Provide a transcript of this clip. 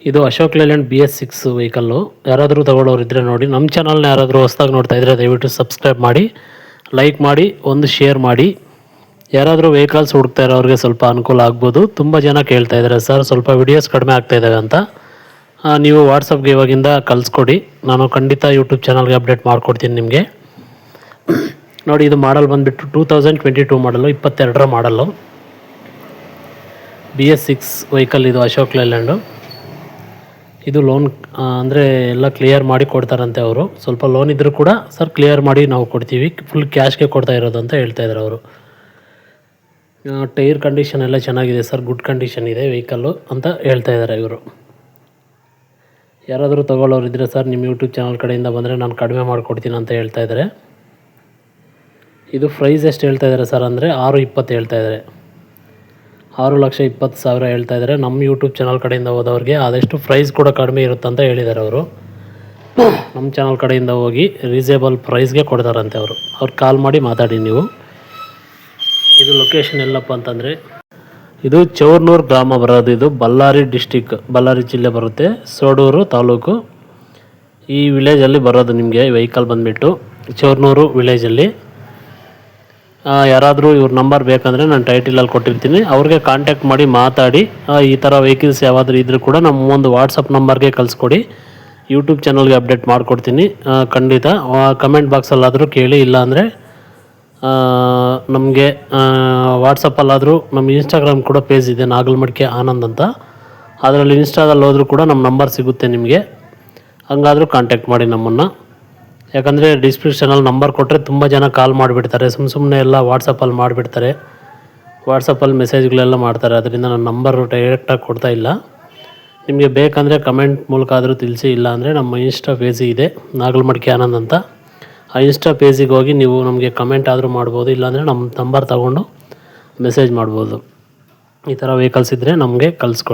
ಇದು Ashok Layland BS6 vehicle. ಯಾರಾದರೂ ತಗೊಳ್ಳೋರು ಇದ್ದರೆ ನೋಡಿ. ನಮ್ಮ ಚಾನಲ್ನ ಯಾರಾದರೂ ಹೊಸ್ದಾಗಿ ನೋಡ್ತಾ ಇದ್ದರೆ ದಯವಿಟ್ಟು ಸಬ್ಸ್ಕ್ರೈಬ್ ಮಾಡಿ, ಲೈಕ್ ಮಾಡಿ, ಒಂದು ಶೇರ್ ಮಾಡಿ. ಯಾರಾದರೂ ವೆಹಿಕಲ್ಸ್ ಹುಡುಕ್ತಾ ಇರೋರಿಗೆ ಸ್ವಲ್ಪ ಅನುಕೂಲ ಆಗ್ಬೋದು. ತುಂಬ ಜನ ಕೇಳ್ತಾ ಇದ್ದಾರೆ ಸರ್ ಸ್ವಲ್ಪ ವಿಡಿಯೋಸ್ ಕಡಿಮೆ ಆಗ್ತಾ ಇದ್ದಾವೆ ಅಂತ. ನೀವು ವಾಟ್ಸಪ್ಗೆ ಇವಾಗಿಂದ ಕಳಿಸ್ಕೊಡಿ, ನಾನು ಖಂಡಿತ ಯೂಟ್ಯೂಬ್ ಚಾನಲ್ಗೆ ಅಪ್ಡೇಟ್ ಮಾಡಿಕೊಡ್ತೀನಿ ನಿಮಗೆ. ನೋಡಿ, ಇದು ಮಾಡಲ್ ಬಂದುಬಿಟ್ಟು 2022 ಮಾಡಲು, 22ರ ಮಾಡಲ್ಲು. BS6 ವೆಹಿಕಲ್ ಇದು ಅಶೋಕ್ ಲೇಲ್ಯಾಂಡು. ಇದು ಲೋನ್ ಅಂದರೆ ಎಲ್ಲ ಕ್ಲಿಯರ್ ಮಾಡಿ ಕೊಡ್ತಾರಂತೆ ಅವರು. ಸ್ವಲ್ಪ ಲೋನ್ ಇದ್ದರೂ ಕೂಡ ಸರ್ ಕ್ಲಿಯರ್ ಮಾಡಿ ನಾವು ಕೊಡ್ತೀವಿ, ಫುಲ್ ಕ್ಯಾಶ್ಗೆ ಕೊಡ್ತಾ ಇರೋದು ಅಂತ ಹೇಳ್ತಾ ಇದ್ದಾರೆ ಅವರು. ಟೈರ್ ಕಂಡೀಷನ್ ಎಲ್ಲ ಚೆನ್ನಾಗಿದೆ ಸರ್, ಗುಡ್ ಕಂಡೀಷನ್ ಇದೆ ವೆಹಿಕಲ್ಲು ಅಂತ ಹೇಳ್ತಾ ಇದ್ದಾರೆ ಇವರು. ಯಾರಾದರೂ ತೊಗೊಳ್ಳೋರು ಇದ್ದರೆ ಸರ್ ನಿಮ್ಮ ಯೂಟ್ಯೂಬ್ ಚಾನಲ್ ಕಡೆಯಿಂದ ಬಂದರೆ ನಾನು ಕಡಿಮೆ ಮಾಡಿಕೊಡ್ತೀನಿ ಅಂತ ಹೇಳ್ತಾ ಇದ್ದಾರೆ. ಇದು ಪ್ರೈಸ್ ಎಷ್ಟು ಹೇಳ್ತಾ ಇದ್ದಾರೆ ಸರ್ ಅಂದರೆ 6.20 ಹೇಳ್ತಾ ಇದ್ದಾರೆ. 6,20,000 ಹೇಳ್ತಾ ಇದ್ದಾರೆ. ನಮ್ಮ ಯೂಟ್ಯೂಬ್ ಚಾನಲ್ ಕಡೆಯಿಂದ ಹೋದವ್ರಿಗೆ ಆದಷ್ಟು ಪ್ರೈಸ್ ಕೂಡ ಕಡಿಮೆ ಇರುತ್ತೆ ಅಂತ ಹೇಳಿದ್ದಾರೆ ಅವರು. ನಮ್ಮ ಚಾನಲ್ ಕಡೆಯಿಂದ ಹೋಗಿ ರೀಸನೇಬಲ್ ಪ್ರೈಸ್ಗೆ ಕೊಡ್ತಾರಂತೆ ಅವರು. ಅವ್ರು ಕಾಲ್ ಮಾಡಿ ಮಾತಾಡಿ ನೀವು. ಇದು ಲೊಕೇಶನ್ ಎಲ್ಲಪ್ಪ ಅಂತಂದರೆ ಇದು ಚೌರ್ನೂರು ಗ್ರಾಮ ಬರೋದು. ಇದು ಬಳ್ಳಾರಿ ಡಿಸ್ಟಿಕ್, ಬಳ್ಳಾರಿ ಜಿಲ್ಲೆ ಬರುತ್ತೆ, ಸೋಡೂರು ತಾಲೂಕು. ಈ ವಿಲೇಜಲ್ಲಿ ಬರೋದು ನಿಮಗೆ ವೆಹಿಕಲ್ ಬಂದುಬಿಟ್ಟು ಚೌರ್ನೂರು ವಿಲೇಜಲ್ಲಿ. ಯಾರಾದರೂ ಇವ್ರ ನಂಬರ್ ಬೇಕಂದರೆ ನಾನು ಟೈಟಲಲ್ಲಿ ಕೊಟ್ಟಿರ್ತೀನಿ, ಅವ್ರಿಗೆ ಕಾಂಟ್ಯಾಕ್ಟ್ ಮಾಡಿ ಮಾತಾಡಿ. ಈ ಥರ ವೆಹಿಕಲ್ಸ್ ಯಾವಾದರೂ ಇದ್ದರೂ ಕೂಡ ನಮ್ಮ ಒಂದು ವಾಟ್ಸಪ್ ನಂಬರ್ಗೆ ಕಳಿಸ್ಕೊಡಿ, ಯೂಟ್ಯೂಬ್ ಚಾನಲ್ಗೆ ಅಪ್ಡೇಟ್ ಮಾಡಿಕೊಡ್ತೀನಿ ಖಂಡಿತ. ಕಮೆಂಟ್ ಬಾಕ್ಸಲ್ಲಾದರೂ ಕೇಳಿ, ಇಲ್ಲಾಂದರೆ ನಮಗೆ ವಾಟ್ಸಪ್ಪಲ್ಲಾದರೂ, ನಮ್ಮ ಇನ್ಸ್ಟಾಗ್ರಾಮ್ ಕೂಡ ಪೇಜ್ ಇದೆ ನಾಗಲ್ಮಡಿಕೆ ಆನಂದ್ ಅಂತ, ಅದರಲ್ಲಿ ಇನ್ಸ್ಟಾದಲ್ಲಿ ಹೋದರೂ ಕೂಡ ನಮ್ಮ ನಂಬರ್ ಸಿಗುತ್ತೆ ನಿಮಗೆ. ಹಂಗಾದರೂ ಕಾಂಟ್ಯಾಕ್ಟ್ ಮಾಡಿ ನಮ್ಮನ್ನು. ಯಾಕಂದರೆ ಡಿಸ್ಕ್ರಿಪ್ಷನಲ್ಲಿ ನಂಬರ್ ಕೊಟ್ಟರೆ ತುಂಬ ಜನ ಕಾಲ್ ಮಾಡಿಬಿಡ್ತಾರೆ, ಸುಮ್ಮನೆ ಎಲ್ಲ ವಾಟ್ಸಪ್ಪಲ್ಲಿ ಮಾಡಿಬಿಡ್ತಾರೆ, ವಾಟ್ಸಪ್ಪಲ್ಲಿ ಮೆಸೇಜ್ಗಳೆಲ್ಲ ಮಾಡ್ತಾರೆ. ಅದರಿಂದ ನನ್ನ ನಂಬರು ಡೈರೆಕ್ಟಾಗಿ ಕೊಡ್ತಾ ಇಲ್ಲ. ನಿಮಗೆ ಬೇಕಂದರೆ ಕಮೆಂಟ್ ಮೂಲಕ ಆದರೂ ತಿಳಿಸಿ, ಇಲ್ಲಾಂದರೆ ನಮ್ಮ ಇನ್ಸ್ಟಾ ಪೇಜ್ ಇದೆ ನಾಗಲ್ಮಡಿಕೆ ಆನಂದ್ ಅಂತ, ಆ ಇನ್ಸ್ಟಾ ಪೇಜಿಗೆ ಹೋಗಿ ನೀವು ನಮಗೆ ಕಮೆಂಟ್ ಆದರೂ ಮಾಡ್ಬೋದು, ಇಲ್ಲಾಂದರೆ ನಮ್ಮ ನಂಬರ್ ತೊಗೊಂಡು ಮೆಸೇಜ್ ಮಾಡ್ಬೋದು. ಈ ಥರ ವೆಹಿಕಲ್ಸ್ ಇದ್ದರೆ ನಮಗೆ ಕಳಿಸ್ಕೊಡಿ.